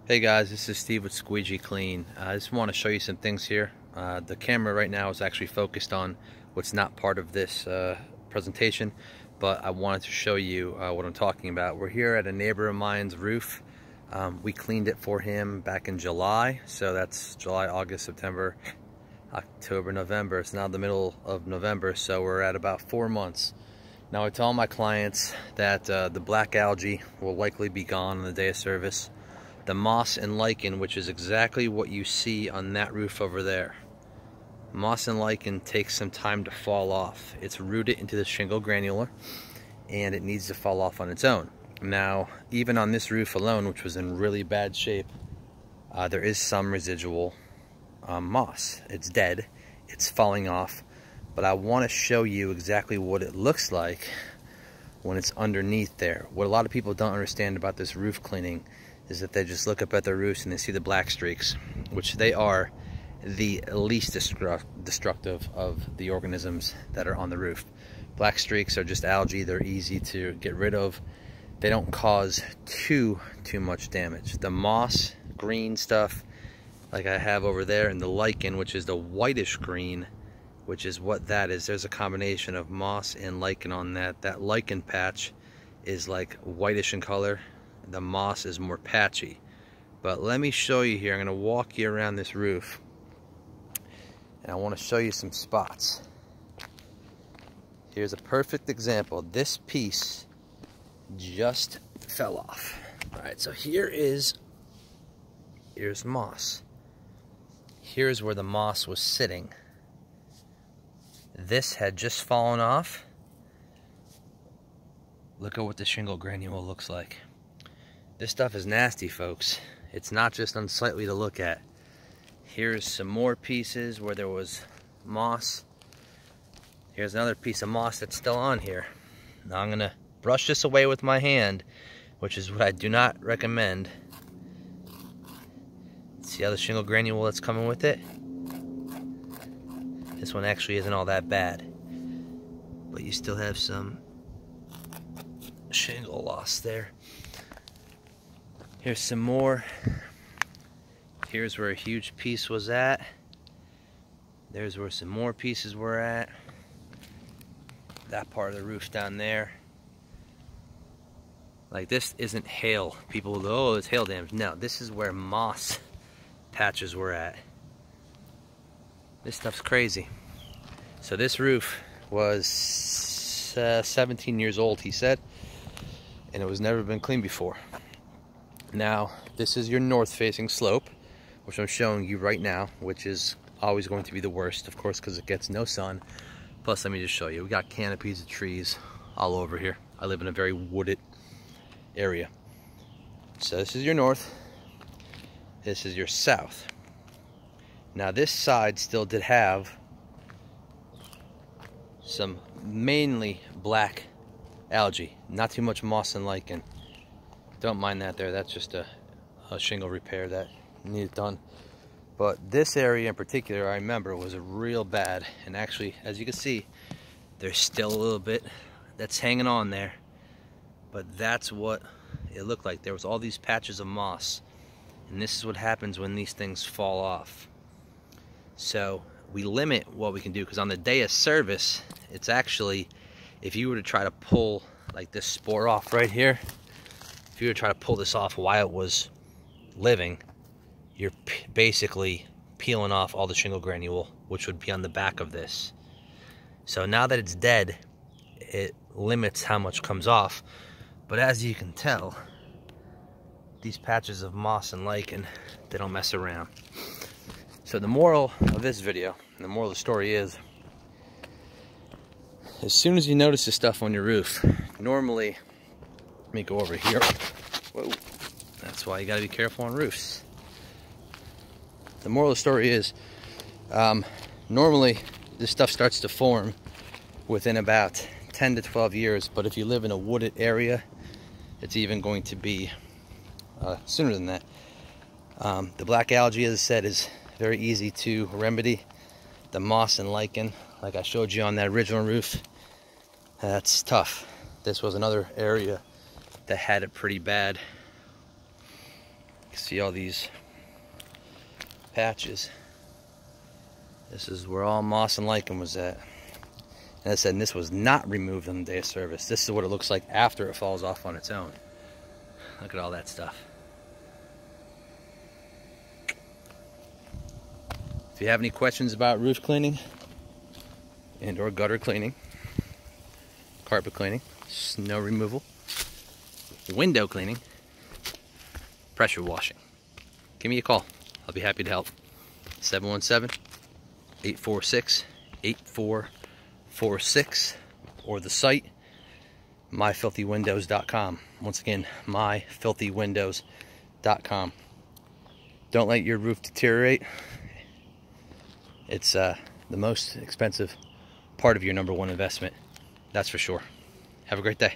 Hey guys, this is Steve with Squeegee Clean. I just want to show you some things here. The camera right now is actually focused on what's not part of this presentation, but I wanted to show you what I'm talking about. We're here at a neighbor of mine's roof. We cleaned it for him back in July, so that's July, August, September, October, November. It's now the middle of November, so we're at about 4 months. Now I tell all my clients that the black algae will likely be gone on the day of service. The moss and lichen, which is exactly what you see on that roof over there. Moss and lichen takes some time to fall off. It's rooted into the shingle granular and it needs to fall off on its own. Now, even on this roof alone, which was in really bad shape, there is some residual moss. It's dead, it's falling off, but I want to show you exactly what it looks like when it's underneath there. What a lot of people don't understand about this roof cleaning is that they just look up at their roofs and they see the black streaks, which they are the least destructive of the organisms that are on the roof. Black streaks are just algae. They're easy to get rid of. They don't cause too much damage. The moss, green stuff, like I have over there, and the lichen, which is the whitish green, which is what that is. There's a combination of moss and lichen on that. That lichen patch is like whitish in color. The moss is more patchy. But let me show you here. I'm going to walk you around this roof and I want to show you some spots. Here's a perfect example. This piece just fell off. Alright, so here's moss. Here's where the moss was sitting. This had just fallen off. Look at what the shingle granule looks like. This stuff is nasty, folks. It's not just unsightly to look at. Here's some more pieces where there was moss. Here's another piece of moss that's still on here. Now I'm gonna brush this away with my hand, which is what I do not recommend. See how the shingle granule that's coming with it? This one actually isn't all that bad, but you still have some shingle loss there. Here's some more. Here's where a huge piece was at. There's where some more pieces were at. That part of the roof down there. Like, this isn't hail. People will go, oh, it's hail damage. No, this is where moss patches were at. This stuff's crazy. So this roof was 17 years old, he said, and it was never been cleaned before. Now, this is your north-facing slope, which I'm showing you right now, which is always going to be the worst, of course, because it gets no sun. Plus, let me just show you. We got canopies of trees all over here. I live in a very wooded area. So this is your north. This is your south. Now, this side still did have some mainly black algae. Not too much moss and lichen. Don't mind that there. That's just a shingle repair that needed done. But this area in particular, I remember, was real bad. And actually, as you can see, there's still a little bit that's hanging on there. But that's what it looked like. There was all these patches of moss. And this is what happens when these things fall off. So we limit what we can do, because on the day of service, it's actually, if you were to try to pull like this spore off right here, if you were to try to pull this off while it was living, you're basically peeling off all the shingle granule, which would be on the back of this. So now that it's dead, it limits how much comes off. But as you can tell, these patches of moss and lichen, they don't mess around. So the moral of this video, the moral of the story is, as soon as you notice this stuff on your roof, normally, let me go over here. Whoa, that's why you gotta be careful on roofs. The moral of the story is, normally this stuff starts to form within about 10 to 12 years, but if you live in a wooded area, it's even going to be sooner than that. The black algae, as I said, is very easy to remedy. The moss and lichen, like I showed you on that original roof, that's tough. This was another area that had it pretty bad. See all these patches? This is where all moss and lichen was at. And I said, this was not removed on the day of service. This is what it looks like after it falls off on its own. Look at all that stuff. If you have any questions about roof cleaning and or gutter cleaning, carpet cleaning, snow removal, window cleaning, pressure washing, give me a call. I'll be happy to help. 717-846-8446 or the site myfilthywindows.com. Once again, myfilthywindows.com. Don't let your roof deteriorate. It's the most expensive part of your #1 investment. That's for sure. Have a great day.